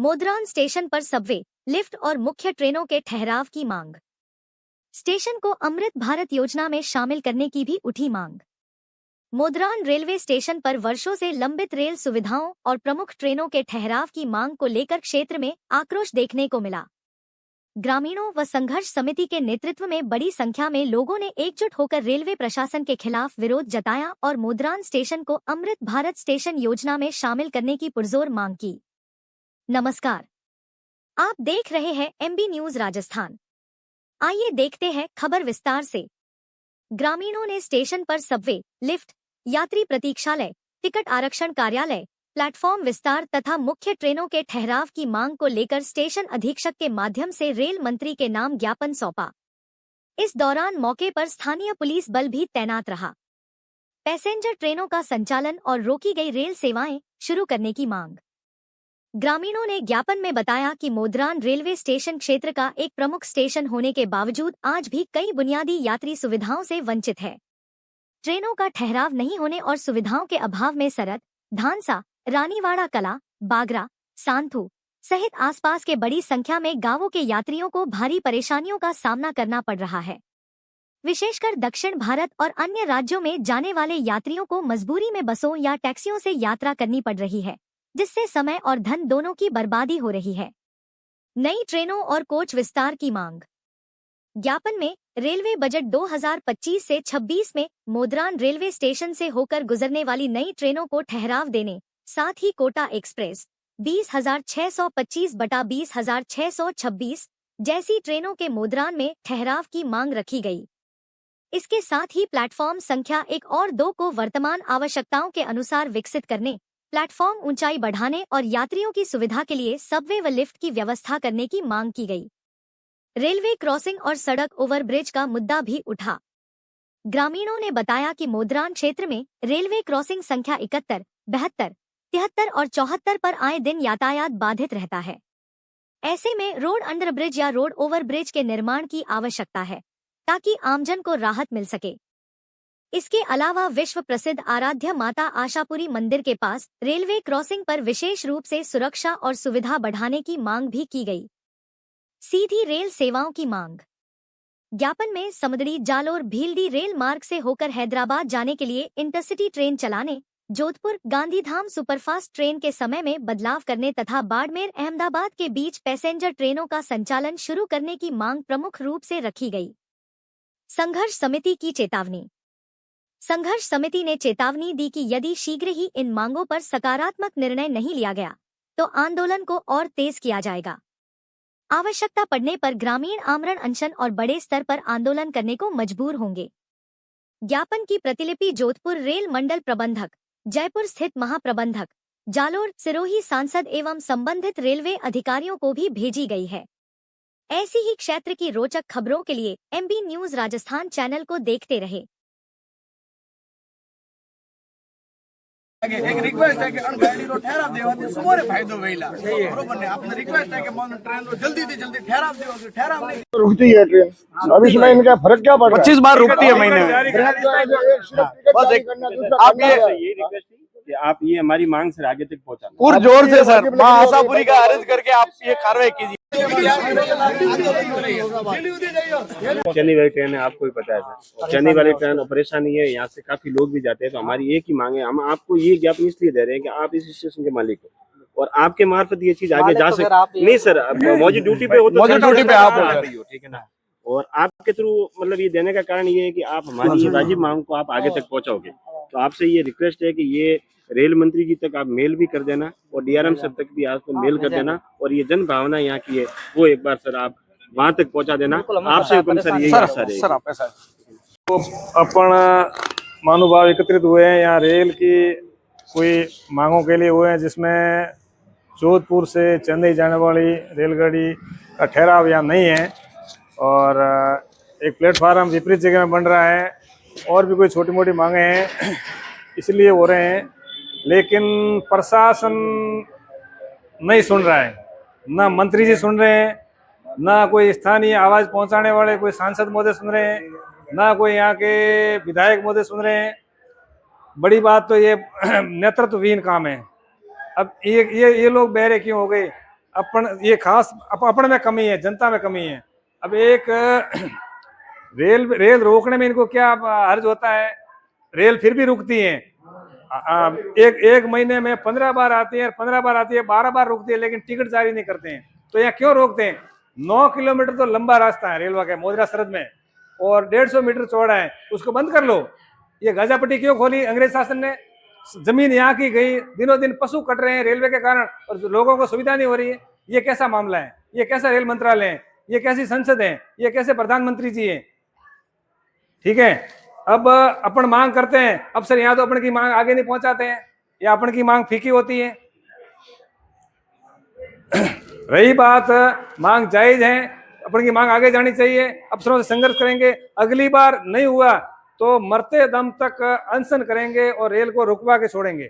Modran station पर Subway, lift और मुख्य ट्रेनों के ठहराव की मांग। स्टेशन को अमृत भारत योजना में शामिल करने की भी उठी मांग। मोदरान रेलवे स्टेशन पर वर्षों से लंबित रेल सुविधाओं और प्रमुख ट्रेनों के ठहराव की मांग को लेकर क्षेत्र में आक्रोश देखने को मिला। ग्रामीणों व संघर्ष समिति के नेतृत्व में बड़ी संख्या में लोगों ने एकजुट होकर रेलवे प्रशासन के खिलाफ विरोध जताया और मोदरान स्टेशन को अमृत भारत स्टेशन योजना में शामिल करने की पुरजोर मांग की। नमस्कार, आप देख रहे हैं एमबी न्यूज राजस्थान। आइए देखते हैं खबर विस्तार से। ग्रामीणों ने स्टेशन पर सबवे, लिफ्ट, यात्री प्रतीक्षालय, टिकट आरक्षण कार्यालय, प्लेटफॉर्म विस्तार तथा मुख्य ट्रेनों के ठहराव की मांग को लेकर स्टेशन अधीक्षक के माध्यम से रेल मंत्री के नाम ज्ञापन सौंपा। इस दौरान मौके पर स्थानीय पुलिस बल भी तैनात रहा। पैसेंजर ट्रेनों का संचालन और रोकी गई रेल सेवाएं शुरू करने की मांग। ग्रामीणों ने ज्ञापन में बताया कि मोदरान रेलवे स्टेशन क्षेत्र का एक प्रमुख स्टेशन होने के बावजूद आज भी कई बुनियादी यात्री सुविधाओं से वंचित है। ट्रेनों का ठहराव नहीं होने और सुविधाओं के अभाव में सरत, धानसा, रानीवाड़ा कला, बागरा, सांथू सहित आसपास के बड़ी संख्या में गांवों के यात्रियों को भारी परेशानियों का सामना करना पड़ रहा है। विशेषकर दक्षिण भारत और अन्य राज्यों में जाने वाले यात्रियों को मजबूरी में बसों या टैक्सियों से यात्रा करनी पड़ रही है, जिससे समय और धन दोनों की बर्बादी हो रही है। नई ट्रेनों और कोच विस्तार की मांग। ज्ञापन में रेलवे बजट 2025 से 26 में मोदरान रेलवे स्टेशन से होकर गुजरने वाली नई ट्रेनों को ठहराव देने, साथ ही कोटा एक्सप्रेस 20,625 बटा 20,626 जैसी ट्रेनों के मोदरान में ठहराव की मांग रखी गई। इसके साथ ही प्लेटफॉर्म संख्या 1 और 2 को वर्तमान आवश्यकताओं के अनुसार विकसित करने, प्लेटफॉर्म ऊंचाई बढ़ाने और यात्रियों की सुविधा के लिए सबवे व लिफ्ट की व्यवस्था करने की मांग की गई। रेलवे क्रॉसिंग और सड़क ओवरब्रिज का मुद्दा भी उठा। ग्रामीणों ने बताया कि मोदरान क्षेत्र में रेलवे क्रॉसिंग संख्या 71, 72, 73 और 74 पर आए दिन यातायात बाधित रहता है। ऐसे में रोड अंडरब्रिज या रोड ओवरब्रिज के निर्माण की आवश्यकता है, ताकि आमजन को राहत मिल सके। इसके अलावा विश्व प्रसिद्ध आराध्य माता आशापुरी मंदिर के पास रेलवे क्रॉसिंग पर विशेष रूप से सुरक्षा और सुविधा बढ़ाने की मांग भी की गई। सीधी रेल सेवाओं की मांग। ज्ञापन में समदड़ी जालोर भीलडी रेल मार्ग से होकर हैदराबाद जाने के लिए इंटरसिटी ट्रेन चलाने, जोधपुर गांधीधाम सुपरफास्ट ट्रेन के समय में बदलाव करने तथा बाड़मेर अहमदाबाद के बीच पैसेंजर ट्रेनों का संचालन शुरू करने की मांग प्रमुख रूप से रखी गई। संघर्ष समिति की चेतावनी। संघर्ष समिति ने चेतावनी दी कि यदि शीघ्र ही इन मांगों पर सकारात्मक निर्णय नहीं लिया गया तो आंदोलन को और तेज किया जाएगा। आवश्यकता पड़ने पर ग्रामीण आमरण अनशन और बड़े स्तर पर आंदोलन करने को मजबूर होंगे। ज्ञापन की प्रतिलिपि जोधपुर रेल मंडल प्रबंधक, जयपुर स्थित महाप्रबंधक, जालोर, सिरोही सांसद एवं संबंधित रेलवे अधिकारियों को भी भेजी गई है। ऐसी ही क्षेत्र की रोचक खबरों के लिए एमबी न्यूज राजस्थान चैनल को देखते रहे। एक रिक्वेस्ट है कि गाड़ी रो ठहराव देवाती सुमोरे फायदो वेला बरोबर ने आपने रिक्वेस्ट है कि मन ट्रेन रो जल्दी से जल्दी ठहराव देवाती ठहराव नहीं रुकती है ट्रेन। अब इसमें इनका फर्क क्या पड़ रहा है? 25 बार रुकती है महीने में। आप ये रिक्वेस्ट कि आप ये हमारी मांग से आगे तक पहुंचाना पूरे जोर से सर मां आशापुरी का अर्ज करके आप ये कार्रवाई कीजिए। चेन्नई वाली ट्रेन है, आपको भी पता है सर। चेन्नई वाली ट्रेन परेशानी है, यहाँ से काफी लोग भी जाते हैं। तो हमारी एक ही मांग है, हम आपको ये ज्ञापन इसलिए दे रहे हैं कि आप इस स्टेशन के मालिक हो और आपके मार्फत ये चीज आगे जा सके। नहीं सर, मौजूद ड्यूटी पे हो तो ड्यूटी पे आप ठीक है ना। और आपके थ्रू मतलब ये देने का कारण ये है कि आप हमारी वाजिब मांग को आप आगे तक पहुंचाओगे। तो आपसे ये रिक्वेस्ट है कि ये रेल मंत्री जी तक आप मेल भी कर देना और डीआरएम सर तक भी आपको मेल कर देना और ये जन भावना यहाँ की है वो एक बार सर आप वहां तक पहुंचा देना। आपसे हुक्म सर यही आशा रहेगी। तो अपन महानुभाव एकत्रित हुए हैं यहाँ रेल की कोई मांगों के लिए हुए हैं, जिसमें जोधपुर से चेन्नई जाने वाली रेलगाड़ी का ठहराव यहाँ नहीं है और एक प्लेटफार्म विपरीत जगह में बन रहा है और भी कोई छोटी मोटी मांगे हैं, इसलिए हो रहे हैं। लेकिन प्रशासन नहीं सुन रहा है, ना मंत्री जी सुन रहे हैं, ना कोई स्थानीय आवाज़ पहुंचाने वाले कोई सांसद महोदय सुन रहे हैं, ना कोई यहाँ के विधायक महोदय सुन रहे हैं। बड़ी बात तो ये नेतृत्वहीन काम है। अब ये लोग बहरे क्यों हो गए अपन ये खास अपन में कमी है, जनता में कमी है। अब एक रेल रोकने में इनको क्या हर्ज होता है? रेल फिर भी रुकती है, एक महीने में 15 बार आती है, 15 बार आती है, 12 बार रुकती है, लेकिन टिकट जारी नहीं करते हैं। तो यहाँ क्यों रोकते हैं? 9 किलोमीटर तो लंबा रास्ता है रेलवे का मोदरा सरहद में, और 150 मीटर चौड़ा है, उसको बंद कर लो। ये गाजापट्टी क्यों खोली अंग्रेज शासन ने? जमीन यहाँ की गई, दिनों दिन पशु कट रहे हैं रेलवे के कारण, और लोगों को सुविधा नहीं हो रही है। ये कैसा मामला है? ये कैसा रेल मंत्रालय है? ये कैसी संसद है? ये कैसे प्रधानमंत्री जी है? ठीक है, अब अपन मांग करते हैं, अब सर यहाँ तो अपन की मांग आगे नहीं पहुंचाते हैं, या अपन की मांग फीकी होती है। रही बात मांग जायज है, अपन की मांग आगे जानी चाहिए, अफसरों से संघर्ष करेंगे। अगली बार नहीं हुआ तो मरते दम तक अनशन करेंगे और रेल को रुकवा के छोड़ेंगे।